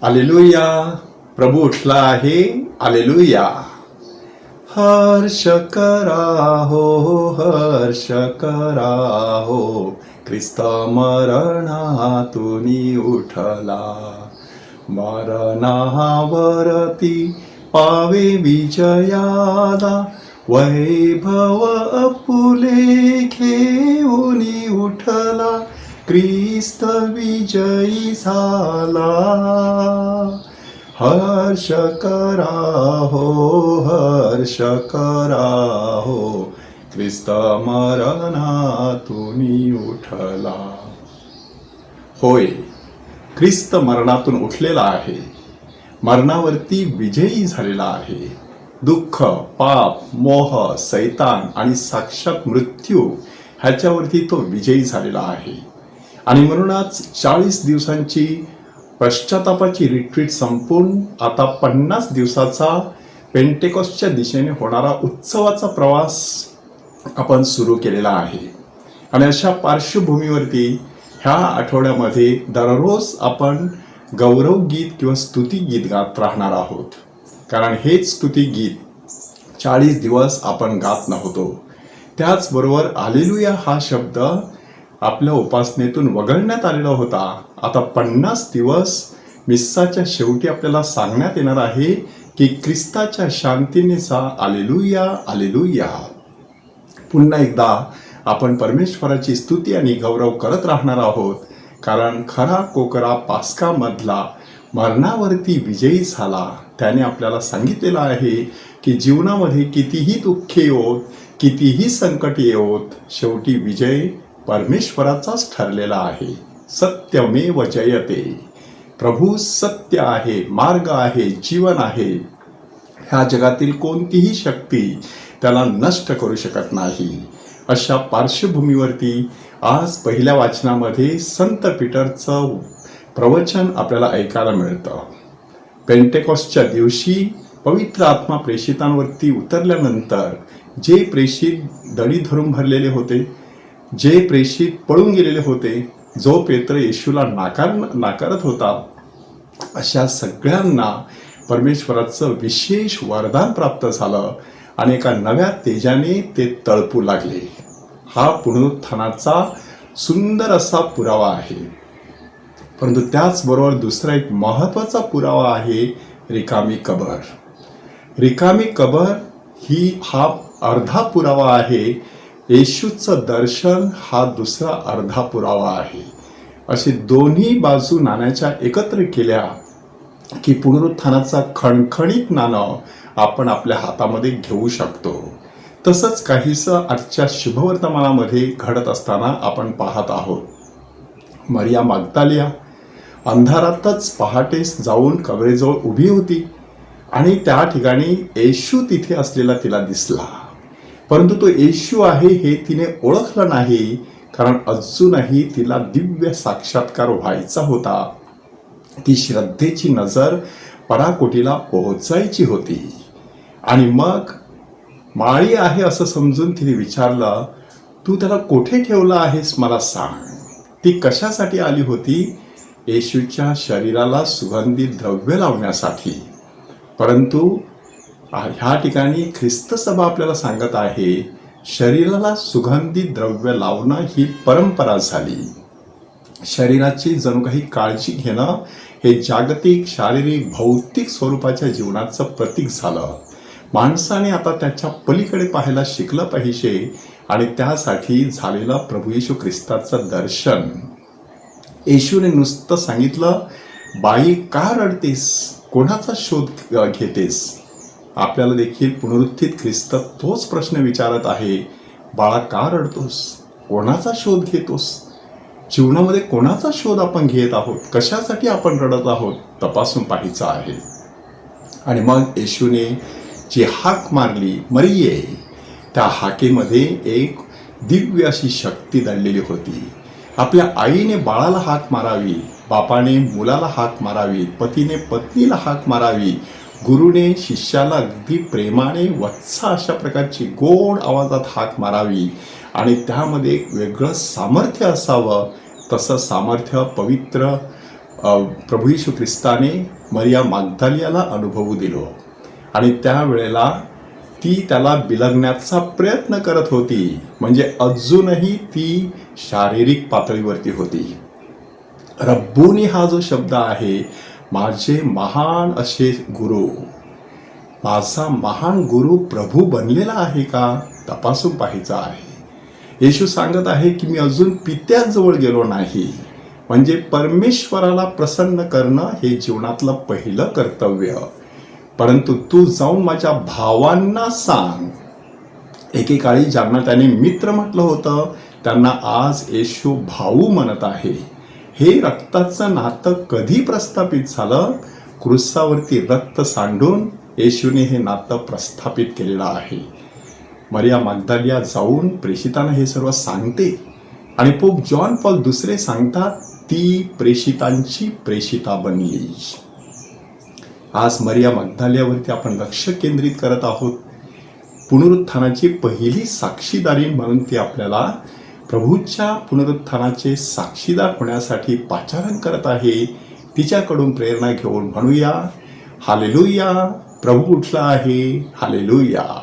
Hallelujah. प्रभू उठला आहे. Hallelujah. Harsh करा हो, हर्ष करा हो, ख्रिस्त मरणातून उठला. मरणावरती पावे विजयाला, वैभव आपुले घेऊन उठला. ख्रिस्त विजयी झाला. हर्ष करा हो, हर्ष करा हो, ख्रिस्त मरणातून उठला. होय, ख्रिस्त मरणातून उठलेला आहे. मरणावरती विजयी झालेला आहे. दुःख, पाप, मोह, सैतान आणि साक्षात मृत्यू ह्याच्यावरती तो विजयी झालेला आहे. आणि म्हणूनच 40 दिवसांची पश्चातापाची रिट्रीट संपून आता 50 दिवसाचा पेंटेकॉस्टच्या दिशेने होणारा उत्सवाचा प्रवास आपण सुरू केलेला आहे. आणि अशा पार्श्वभूमीवरती ह्या आठवड्यामध्ये दररोज आपण गौरव गीत किंवा स्तुती गीत गात राहणार आहोत. कारण हेच स्तुती गीत 40 दिवस आपण गात नव्हतो. त्याचबरोबर हालेलुया हा शब्द आपल्या उपासनेतून वगळण्यात आलेला होता. आता 50 दिवस मिस्साच्या शेवटी आपल्याला सांगण्यात येणार आहे की ख्रिस्ताच्या शांतीने सा हालेलुया, हालेलुया. पुन्हा एकदा आपण परमेश्वराची स्तुती आणि गौरव करत राहणार आहोत. कारण खरा कोकरा पास्कामधला मरणावरती विजयी झाला. त्याने आपल्याला सांगितलेलं आहे की जीवनामध्ये कितीही दुःखे येवोत, कितीही संकट येवोत, शेवटी विजय परमेश्वराचाच ठरलेला आहे. सत्यमेव जयते. प्रभू सत्य आहे, मार्ग आहे, जीवन आहे. ह्या जगातील कोणतीही शक्ती त्याला नष्ट करू शकत नाही. अशा पार्श्वभूमीवरती आज पहिल्या वाचनामध्ये संत पीटरचं प्रवचन आपल्याला ऐकायला मिळतं. पेंटेकॉस्टच्या दिवशी पवित्र आत्मा प्रेषितांवरती उतरल्यानंतर जे प्रेषित दडी धरून भरलेले होते, जे प्रेषित पळून गेलेले होते, जो पेत्र येशूला नाकारत होता, अशा सगळ्यांना परमेश्वराचं विशेष वरदान प्राप्त झालं आणि एका नव्या तेजाने ते तळपू लागले. हा पुनरुत्थानाचा सुंदर असा पुरावा आहे. परंतु त्याचबरोबर दुसरा एक महत्त्वाचा पुरावा आहे रिकामी कबर. रिकामी कबर हा अर्धा पुरावा आहे. येशूचं दर्शन हा दुसरा अर्धा पुरावा आहे. असे दोन्ही बाजू नाण्याच्या एकत्र केल्या की पुनरुत्थानाचा खणखणीत नाणं आपण आपल्या हातामध्ये घेऊ शकतो. तसंच काहीसं आजच्या शुभवर्तमानामध्ये घडत असताना आपण पाहत आहोत. मरिया मग्दलिनी अंधारातच पहाटेस जाऊन कबरेजवळ उभी होती आणि त्या ठिकाणी येशू तिथे असलेला तिला दिसला. परंतु तो येशू आहे हे तिने ओळखलं नाही. कारण अजूनही तिला दिव्य साक्षात्कार व्हायचा होता. ती श्रद्धेची नजर पराकोटीला पोहोचायची होती. आणि मग माळी आहे असं समजून तिने विचारलं, तू त्याला कुठे ठेवलं आहेस मला सांग. ती कशासाठी आली होती? येशूच्या शरीराला सुगंधी द्रव्य लावण्यासाठी. परंतु ह्या ठिकाणी ख्रिस्त सभा आपल्याला सांगत आहे, शरीराला सुगंधी द्रव्य लावणं ही परंपरा झाली. शरीराची जणू काही काळजी घेणं हे जागतिक, शारीरिक, भौतिक स्वरूपाच्या जीवनाचं प्रतीक झालं. माणसाने आता त्याच्या पलीकडे पाहायला शिकलं पाहिजे आणि त्यासाठी झालेलं प्रभू येशू ख्रिस्ताचं दर्शन. येशूने नुसतं सांगितलं, बाई का रडतेस, कोणाचा शोध घेतेस? आपल्याला देखील पुनरुत्थित ख्रिस्त तोच प्रश्न विचारत आहे, बाळा का रडतोस, कोणाचा शोध घेतोस? जीवनामध्ये कोणाचा शोध आपण घेत आहोत, कशासाठी आपण रडत आहोत, तपासून पाहायचं आहे. आणि मग येशूने जी हाक मारली, मरिये, त्या हाकेमध्ये एक दिव्य अशी शक्ती दडलेली होती. आपल्या आईने बाळाला हाक मारावी, बापाने मुलाला हाक मारावी, पतीने पत्नीला हाक मारावी, गुरुने शिष्याला अगदी प्रेमाने वत्सा अशा प्रकारची गोड आवाजात हाक मारावी आणि त्यामध्ये एक वेगळं सामर्थ्य असावं. तसं सामर्थ्य पवित्र प्रभू येशू ख्रिस्ताने मरिया मागदालियाला अनुभवू दिलो आणि त्यावेळेला ती त्याला बिलगण्याचा प्रयत्न करत होती, म्हणजे अजूनही ती शारीरिक पातळीवरती होती. रब्बुनी हा जो शब्द आहे, माझे महान असे गुरु, माझा महान गुरु प्रभू बनलेला आहे का तपासून पाहायचा आहे. येशू सांगत आहे की मी अजून पित्याजवळ गेलो नाही, म्हणजे परमेश्वराला प्रसन्न करणं हे जीवनातलं पहिलं कर्तव्य. परंतु तू जाऊन माझ्या भावांना सांग. एकेकाळी ज्यांना त्याने मित्र म्हटलं होतं त्यांना आज येशू भाऊ म्हणत आहे. हे रक्ताचं नातं कधी प्रस्थापित झालं? क्रूसावरती रक्त सांडून येशूने हे नातं प्रस्थापित केलेलं आहे. मरिया मागदालिया जाऊन प्रेषितांना हे सर्व सांगते आणि पोप जॉन पॉल दुसरे सांगतात, ती प्रेषितांची प्रेषिता बनली. आज मरिया मागदालियावरती आपण लक्ष केंद्रित करत आहोत. पुनरुत्थानाची पहिली साक्षीदारी म्हणून ती आपल्याला प्रभूच्या पुनरुत्थानाचे साक्षीदार होण्यासाठी पाचारण करत आहे. तिच्याकडून प्रेरणा घेऊन म्हणूया, हालेलुया, प्रभू उठला आहे, हालेलुया.